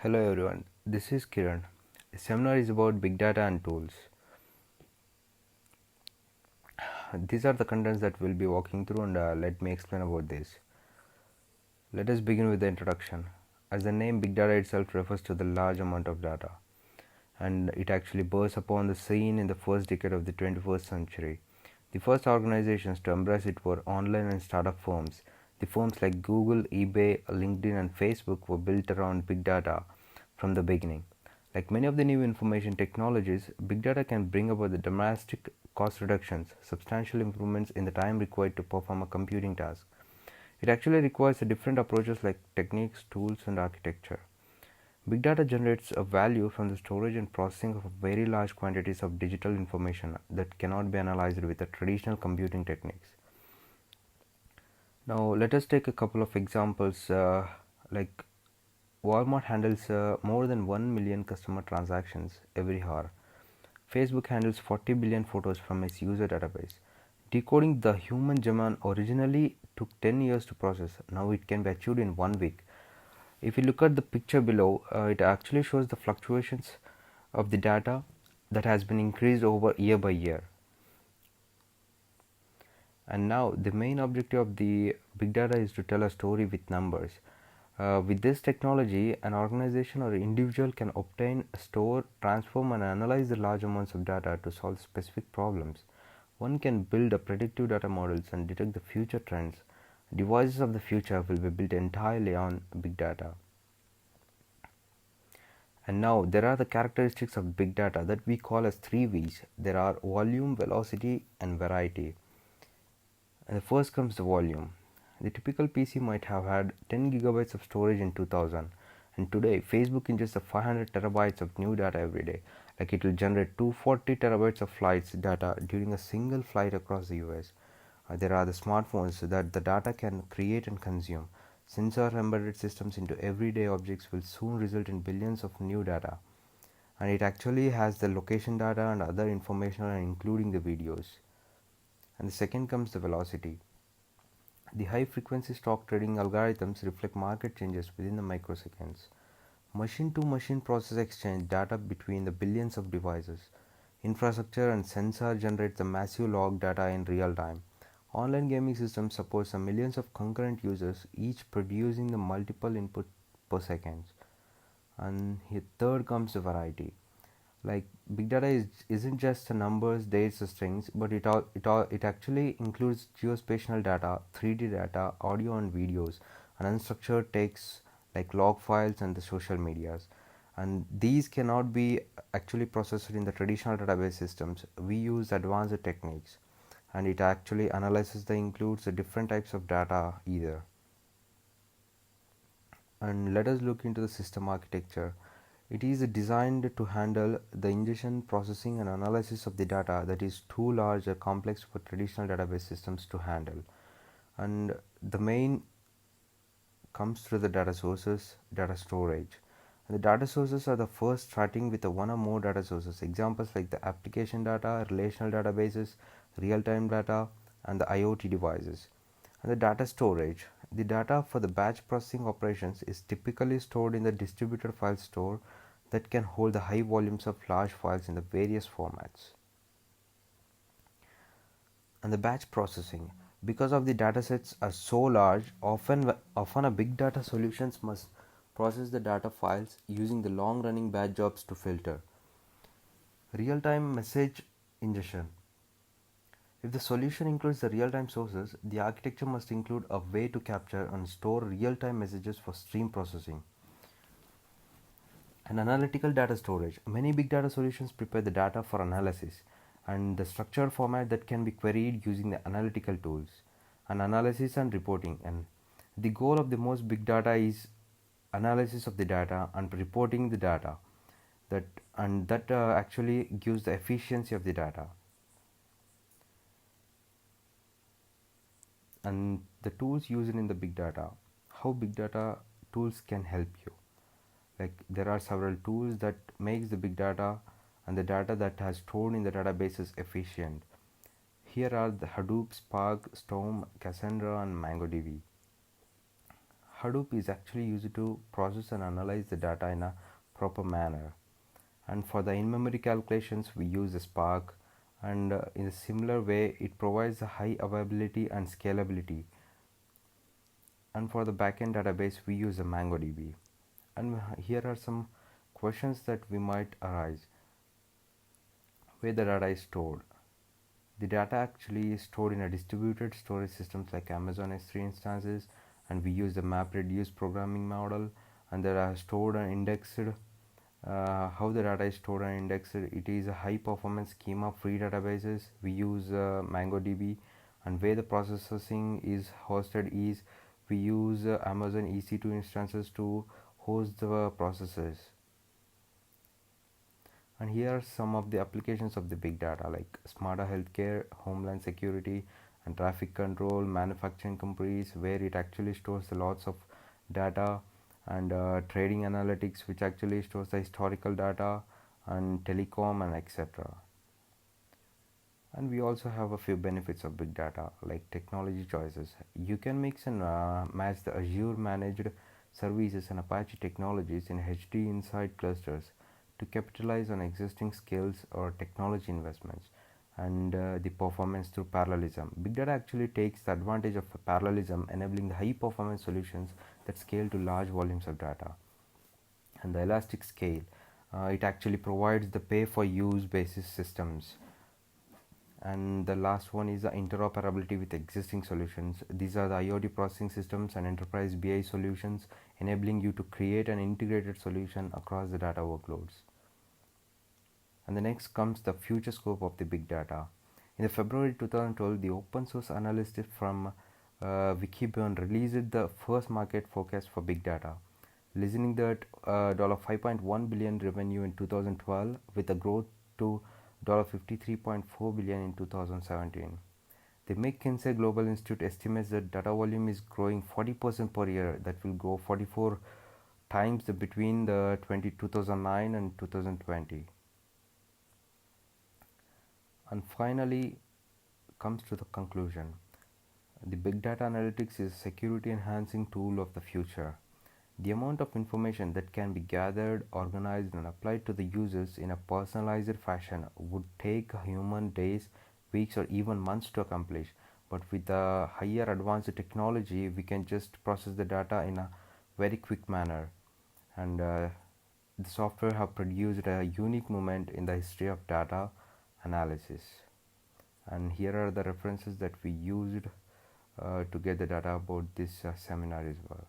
Hello everyone, this is Kiran. The seminar is about big data and tools. These are the contents that we'll be walking through and let me explain about this. Let us begin with the introduction. As the name big data itself refers to the large amount of data, and it actually burst upon the scene in the first decade of the 21st century. The first organizations to embrace it were online and startup firms. The firms like Google, eBay, LinkedIn, and Facebook were built around big data from the beginning. Like many of the new information technologies, big data can bring about the dramatic cost reductions, substantial improvements in the time required to perform a computing task. It actually requires different approaches like techniques, tools, and architecture. Big data generates a value from the storage and processing of very large quantities of digital information that cannot be analyzed with the traditional computing techniques. Now, let us take a couple of examples. Like Walmart handles more than 1 million customer transactions every hour. Facebook handles 40 billion photos from its user database. Decoding the human genome originally took 10 years to process. Now it can be achieved in 1 week. If you look at the picture below, it actually shows the fluctuations of the data that has been increased over year by year. And now the main objective of the big data is to tell a story with numbers. With this technology, an organization or individual can obtain, store, transform, and analyze the large amounts of data to solve specific problems. One can build a predictive data models and detect the future trends. Devices of the future will be built entirely on big data. And now there are the characteristics of big data that we call as 3V's. There are volume, velocity, and variety. And the first comes the volume. The typical PC might have had 10 gigabytes of storage in 2000, and today Facebook ingests 500 terabytes of new data every day. Like it will generate 240 terabytes of flights data during a single flight across the US. There are the smartphones that the data can create and consume. Sensor embedded systems into everyday objects will soon result in billions of new data. And it actually has the location data and other information, including the videos. And the second comes the velocity. The high frequency stock trading algorithms reflect market changes within the microseconds. Machine to machine process exchange data between the billions of devices. Infrastructure and sensor generate the massive log data in real time. Online gaming systems supports millions of concurrent users, each producing the multiple input per second. And here third comes the variety. Like big data isn't just the numbers, dates, or strings, but it actually includes geospatial data, 3D data, audio and videos, and unstructured text like log files and the social medias. And these cannot be actually processed in the traditional database systems. We use advanced techniques, and it actually analyzes the includes the different types of data either. And let us look into the system architecture. It is designed to handle the ingestion, processing, and analysis of the data that is too large or complex for traditional database systems to handle. And the main comes through the data sources, data storage. And the data sources are the first starting with one or more data sources. Examples like the application data, relational databases, real-time data, and the IoT devices. And the data storage. The data for the batch processing operations is typically stored in the distributed file store that can hold the high volumes of large files in the various formats. And the batch processing. Because of the datasets are so large, often a big data solutions must process the data files using the long running batch jobs to filter. Real-time message ingestion. If the solution includes the real-time sources, the architecture must include a way to capture and store real-time messages for stream processing. And analytical data storage. Many big data solutions prepare the data for analysis and the structured format that can be queried using the analytical tools. And analysis and reporting. And the goal of the most big data is analysis of the data and reporting the data. That actually gives the efficiency of the data. And the tools used in the big data. How big data tools can help you. Like there are several tools that makes the big data and the data that has stored in the databases efficient. Here are the Hadoop, Spark, Storm, Cassandra, and MongoDB. Hadoop is actually used to process and analyze the data in a proper manner. And for the in-memory calculations, we use the Spark, and in a similar way, it provides a high availability and scalability. And for the backend database, we use a MongoDB. And here are some questions that we might arise. Where the data is stored. The data actually is stored in a distributed storage systems like Amazon S3 instances, and we use the map reduce programming model, and they are stored and indexed. How the data is stored and indexed, it is a high performance schema free databases. We use MongoDB, and where the processing is hosted is we use Amazon EC2 instances to host the processes. And here are some of the applications of the big data like smarter healthcare, homeland security, and traffic control, manufacturing companies where it actually stores lots of data, and trading analytics which actually stores the historical data, and telecom and etc. And we also have a few benefits of big data like technology choices. You can mix and match the Azure managed services and Apache technologies in HD inside clusters to capitalize on existing skills or technology investments, and the performance through parallelism. Big data actually takes the advantage of parallelism, enabling the high performance solutions that scale to large volumes of data. And the elastic scale, it actually provides the pay for use basis systems. And the last one is the interoperability with existing solutions. These are the IoT processing systems and enterprise BI solutions, enabling you to create an integrated solution across the data workloads. And the next comes the future scope of the big data. In the February 2012, the open source analyst from Wikibon released the first market forecast for big data, listening that $5.1 billion revenue in 2012 with a growth to $53.4 billion in 2017. The McKinsey Global Institute estimates that data volume is growing 40% per year, that will grow 44 times between the 2009 and 2020. And finally comes to the conclusion. The big data analytics is a security enhancing tool of the future. The amount of information that can be gathered, organized, and applied to the users in a personalized fashion would take human days, weeks, or even months to accomplish. But with the higher advanced technology, we can just process the data in a very quick manner. And the software have produced a unique moment in the history of data analysis. And here are the references that we used to get the data about this seminar as well.